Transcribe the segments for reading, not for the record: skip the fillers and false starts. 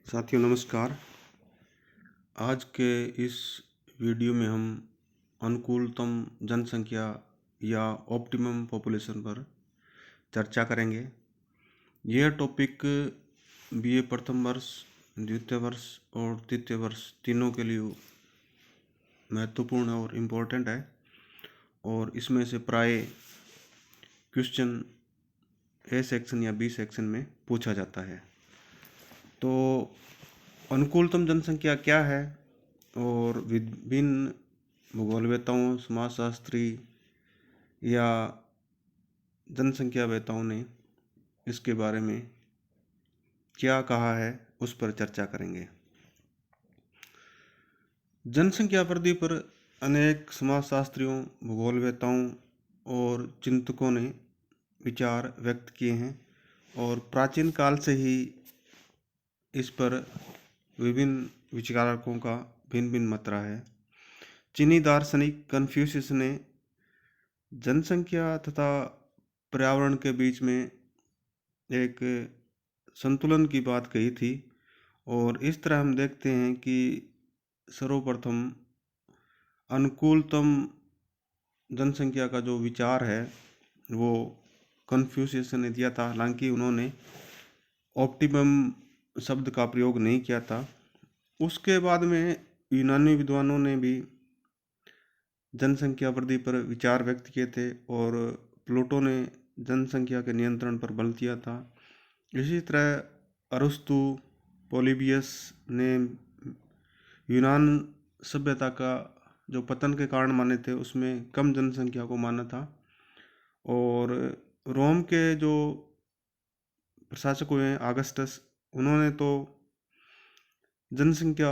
साथियों नमस्कार। आज के इस वीडियो में हम अनुकूलतम जनसंख्या या ऑप्टिमम पॉपुलेशन पर चर्चा करेंगे। यह टॉपिक बीए प्रथम वर्ष, द्वितीय वर्ष और तृतीय वर्ष तीनों के लिए महत्वपूर्ण और इम्पोर्टेंट है और इसमें से प्राय क्वेश्चन ए सेक्शन या बी सेक्शन में पूछा जाता है। तो अनुकूलतम जनसंख्या क्या है और विभिन्न भूगोलवेताओं, समाजशास्त्री या जनसंख्यावेताओं ने इसके बारे में क्या कहा है उस पर चर्चा करेंगे। जनसंख्या वृद्धि पर अनेक समाजशास्त्रियों, भूगोलवेताओं और चिंतकों ने विचार व्यक्त किए हैं और प्राचीन काल से ही इस पर विभिन्न विचारकों का भिन्न भिन्न मत रहा है। चीनी दार्शनिक कन्फ्यूशियस ने जनसंख्या तथा पर्यावरण के बीच में एक संतुलन की बात कही थी और इस तरह हम देखते हैं कि सर्वप्रथम अनुकूलतम जनसंख्या का जो विचार है वो कन्फ्यूशियस ने दिया था। हालांकि उन्होंने ऑप्टिमम शब्द का प्रयोग नहीं किया था। उसके बाद में यूनानी विद्वानों ने भी जनसंख्या वृद्धि पर विचार व्यक्त किए थे और प्लूटो ने जनसंख्या के नियंत्रण पर बल दिया था। इसी तरह अरस्तु, पोलिबियस ने यूनान सभ्यता का जो पतन के कारण माने थे उसमें कम जनसंख्या को माना था। और रोम के जो प्रशासक हुए ऑगस्टस, उन्होंने तो जनसंख्या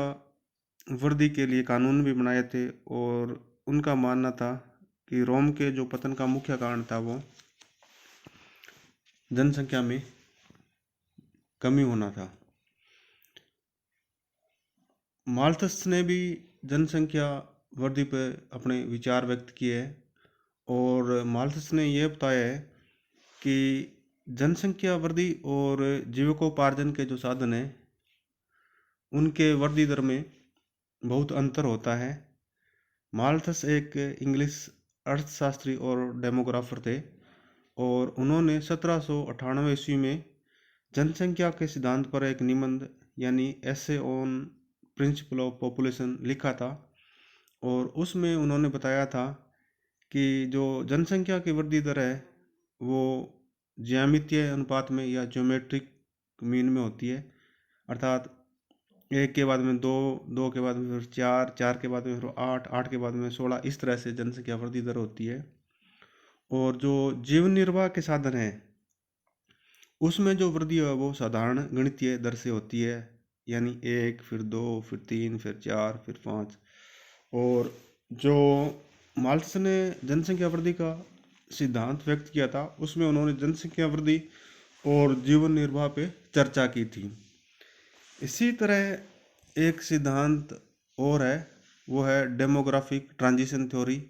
वृद्धि के लिए कानून भी बनाए थे और उनका मानना था कि रोम के जो पतन का मुख्य कारण था वो जनसंख्या में कमी होना था। माल्थस ने भी जनसंख्या वृद्धि पर अपने विचार व्यक्त किए हैं और माल्थस ने यह बताया है कि जनसंख्या वृद्धि और जीविकोपार्जन के जो साधन हैं उनके वृद्धि दर में बहुत अंतर होता है। माल्थस एक इंग्लिश अर्थशास्त्री और डेमोग्राफर थे और उन्होंने 1798 ईस्वी में जनसंख्या के सिद्धांत पर एक निबंध यानी essay on principle of population लिखा था और उसमें उन्होंने बताया था कि जो जनसंख्या की वृद्धि दर है वो ज्यामितीय अनुपात में या ज्योमेट्रिक मीन में होती है, अर्थात एक के बाद में दो, दो के बाद में फिर चार, चार के बाद में फिर आठ, आठ के बाद में 16, इस तरह से जनसंख्या वृद्धि दर होती है। और जो जीवन निर्वाह के साधन है उसमें जो वृद्धि है वो साधारण गणितीय दर से होती है, यानी 1, फिर 2, फिर 3, फिर 4, फिर 5। और जो माल्थस ने जनसंख्या वृद्धि का सिद्धांत व्यक्त किया था उसमें उन्होंने जनसंख्या वृद्धि और जीवन निर्वाह पे चर्चा की थी। इसी तरह एक सिद्धांत और है, वो है डेमोग्राफिक ट्रांजिशन थ्योरी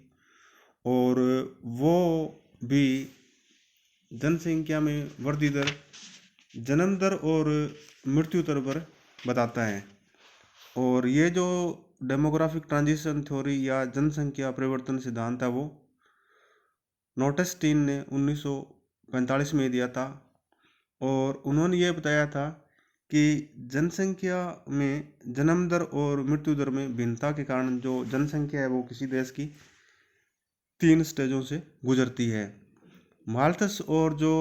और वो भी जनसंख्या में वृद्धि दर, जन्म दर और मृत्यु दर पर बताता है। और ये जो डेमोग्राफिक ट्रांजिशन थ्योरी या जनसंख्या परिवर्तन सिद्धांत है वो नोटेस्टीन ने 1945 में दिया था और उन्होंने ये बताया था कि जनसंख्या में जन्म दर और मृत्यु दर में भिन्नता के कारण जो जनसंख्या है वो किसी देश की 3 स्टेजों से गुजरती है। माल्थस और जो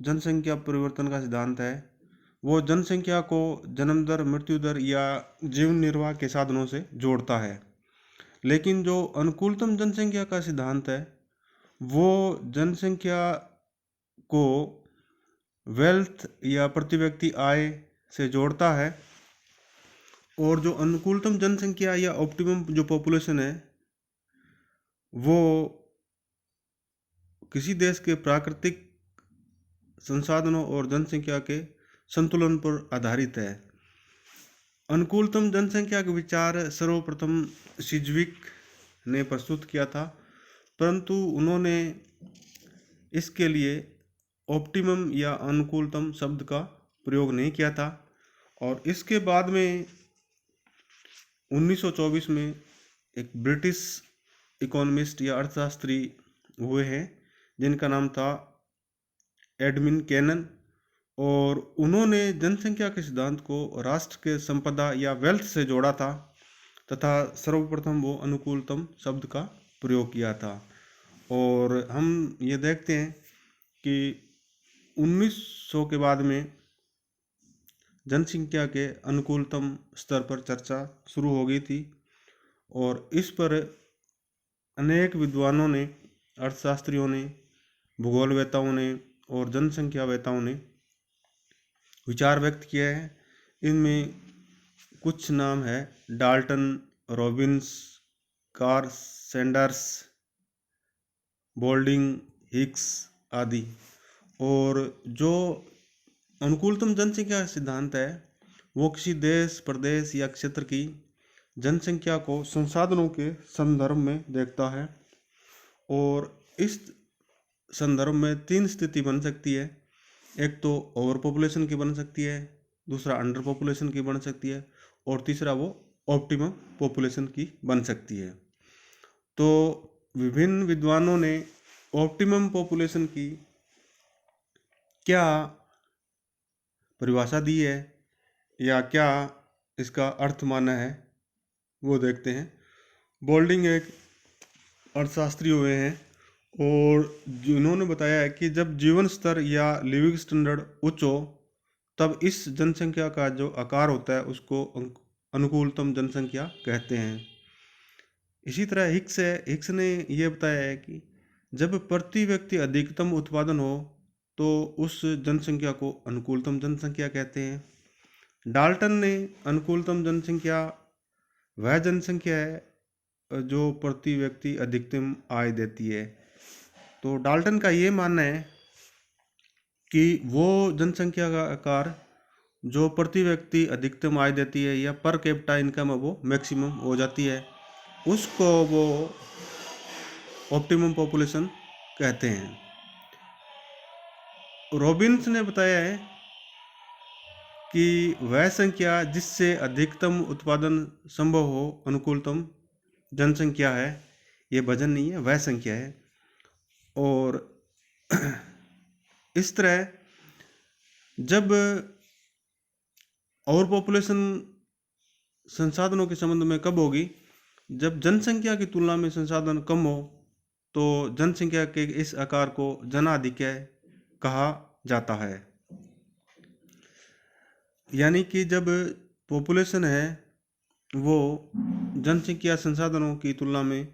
जनसंख्या परिवर्तन का सिद्धांत है वो जनसंख्या को जन्म दर, मृत्यु दर या जीवन निर्वाह के साधनों से जोड़ता है। लेकिन जो अनुकूलतम जनसंख्या का सिद्धांत है वो जनसंख्या को वेल्थ या प्रति व्यक्ति आय से जोड़ता है। और जो अनुकूलतम जनसंख्या या ऑप्टिमम जो पॉपुलेशन है वो किसी देश के प्राकृतिक संसाधनों और जनसंख्या के संतुलन पर आधारित है। अनुकूलतम जनसंख्या का विचार सर्वप्रथम सिज्विक ने प्रस्तुत किया था, परंतु उन्होंने इसके लिए ऑप्टिमम या अनुकूलतम शब्द का प्रयोग नहीं किया था और इसके बाद में 1924 में एक ब्रिटिश इकोनॉमिस्ट या अर्थशास्त्री हुए हैं जिनका नाम था एडमिन कैनन, और उन्होंने जनसंख्या के सिद्धांत को राष्ट्र के संपदा या वेल्थ से जोड़ा था तथा सर्वप्रथम वो अनुकूलतम शब्द का प्रयोग किया था। और हम ये देखते हैं कि 1900 के बाद में जनसंख्या के अनुकूलतम स्तर पर चर्चा शुरू हो गई थी, और इस पर अनेक विद्वानों ने, अर्थशास्त्रियों ने, भूगोलवेताओं ने और जनसंख्यावेताओं ने विचार व्यक्त किए हैं। इनमें कुछ नाम है Dalton, Robbins, Carl Sanders, Boulding, Hicks आदि। और जो अनुकूलतम जनसंख्या सिद्धांत है वो किसी देश, प्रदेश या क्षेत्र की जनसंख्या को संसाधनों के संदर्भ में देखता है, और इस संदर्भ में तीन स्थिति बन सकती है। एक तो ओवर पॉपुलेशन की बन सकती है, दूसरा अंडर पॉपुलेशन की बन सकती है, और तीसरा वो ऑप्टिमम पॉपुलेशन की बन सकती है। तो विभिन्न विद्वानों ने ऑप्टिमम पॉपुलेशन की क्या परिभाषा दी है या क्या इसका अर्थ माना है वो देखते हैं। बोल्डिंग एक अर्थशास्त्री हुए हैं और जिन्होंने बताया है कि जब जीवन स्तर या लिविंग स्टैंडर्ड उच्च हो तब इस जनसंख्या का जो आकार होता है उसको अनुकूलतम जनसंख्या कहते हैं। इसी तरह हिक्स ने यह बताया है कि जब प्रति व्यक्ति अधिकतम उत्पादन हो तो उस जनसंख्या को अनुकूलतम जनसंख्या कहते हैं। डाल्टन ने अनुकूलतम जनसंख्या वह जनसंख्या है जो प्रति व्यक्ति अधिकतम आय देती है। तो डाल्टन का ये मानना है कि वो जनसंख्या का आकार जो प्रति व्यक्ति अधिकतम आय देती है या पर कैपिटा इनकम है वो मैक्सिमम हो जाती है, उसको वो ऑप्टिमम पॉपुलेशन कहते हैं। रॉबिन्स ने बताया है कि वह संख्या जिससे अधिकतम उत्पादन संभव हो अनुकूलतम जनसंख्या है, ये वजन नहीं है, वह संख्या है। और इस तरह जब ओवर पॉपुलेशन संसाधनों के संबंध में कब होगी, जब जनसंख्या की तुलना में संसाधन कम हो तो जनसंख्या के इस आकार को जनाधिक्य कहा जाता है। यानी कि जब पॉपुलेशन है वो जनसंख्या संसाधनों की तुलना में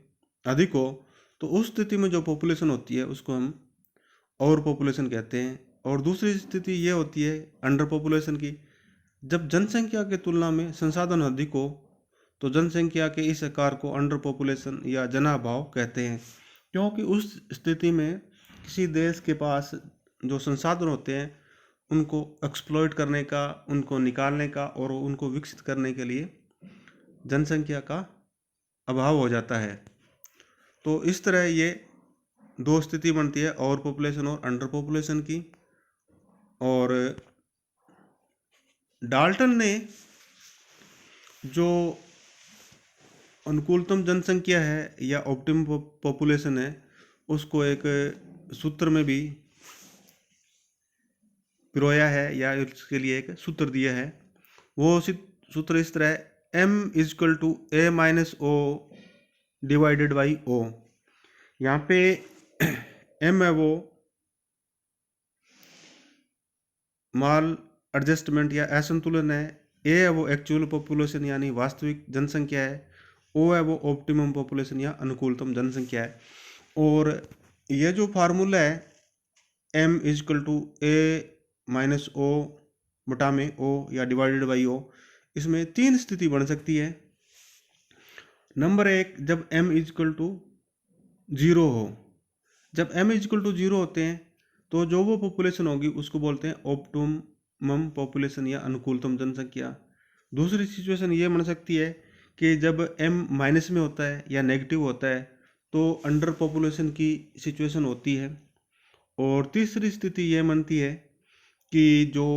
अधिक हो तो उस स्थिति में जो पॉपुलेशन होती है उसको हम ओवर पॉपुलेशन कहते हैं। और दूसरी स्थिति ये होती है अंडर पॉपुलेशन की, जब जनसंख्या की तुलना में संसाधन अधिक हो तो जनसंख्या के इस आकार को अंडर पॉपुलेशन या जनाभाव कहते हैं, क्योंकि उस स्थिति में किसी देश के पास जो संसाधन होते हैं उनको एक्सप्लॉइट करने का, उनको निकालने का और उनको विकसित करने के लिए जनसंख्या का अभाव हो जाता है। तो इस तरह ये दो स्थिति बनती है, ओवर पॉपुलेशन और अंडर पॉपुलेशन की। और डाल्टन ने जो अनुकूलतम जनसंख्या है या ऑप्टिमम पॉपुलेशन है उसको एक सूत्र में भी पिरोया है या इसके लिए एक सूत्र दिया है। वो सूत्र इस तरह है, m is equal to a minus O divided by O. यहाँ पे m है वो माल एडजस्टमेंट या असंतुलन है, a है वो एक्चुअल पॉपुलेशन यानी वास्तविक जनसंख्या है, o है वो ऑप्टिमम पॉपुलेशन या अनुकूलतम जनसंख्या है। और ये जो फार्मूला है m is equal to a minus o बटा में o या डिवाइडेड बाई o, इसमें तीन स्थिति बन सकती है। नंबर एक, जब m इजक्वल टू 0 हो। जब m इजक्वल टू 0 होते हैं तो जो वो पॉपुलेशन होगी उसको बोलते हैं ऑप्टिमम पॉपुलेशन या अनुकूलतम जनसंख्या। दूसरी सिचुएशन ये बन सकती है कि जब m माइनस में होता है या नेगेटिव होता है तो अंडर पॉपुलेशन की सिचुएशन होती है। और तीसरी स्थिति ये बनती है कि जो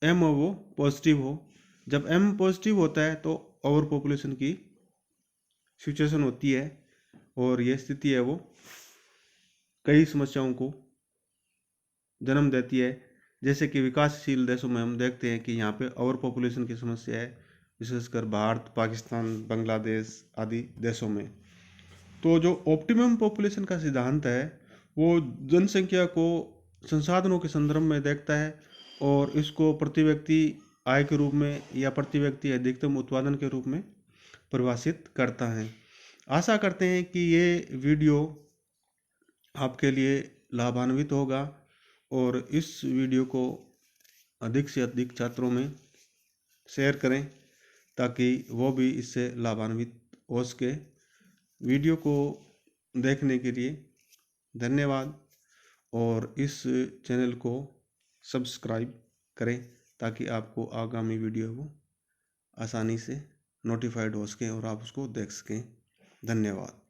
एम हो वो पॉजिटिव हो। जब एम पॉजिटिव होता है तो ओवर पॉपुलेशन की सिचुएशन होती है, और ये स्थिति है वो कई समस्याओं को जन्म देती है। जैसे कि विकासशील देशों में हम देखते हैं कि यहाँ पे ओवर पॉपुलेशन की समस्या है, विशेषकर भारत, पाकिस्तान, बांग्लादेश आदि देशों में। तो जो ऑप्टिमम पॉपुलेशन का सिद्धांत है वो जनसंख्या को संसाधनों के संदर्भ में देखता है, और इसको प्रति व्यक्ति आय के रूप में या प्रति व्यक्ति अधिकतम उत्पादन के रूप में परिभाषित करता है। आशा करते हैं कि ये वीडियो आपके लिए लाभान्वित होगा, और इस वीडियो को अधिक से अधिक छात्रों में शेयर करें ताकि वो भी इससे लाभान्वित हो सके। वीडियो को देखने के लिए धन्यवाद, और इस चैनल को सब्सक्राइब करें ताकि आपको आगामी वीडियो वो आसानी से नोटिफाइड हो सकें और आप उसको देख सकें। धन्यवाद।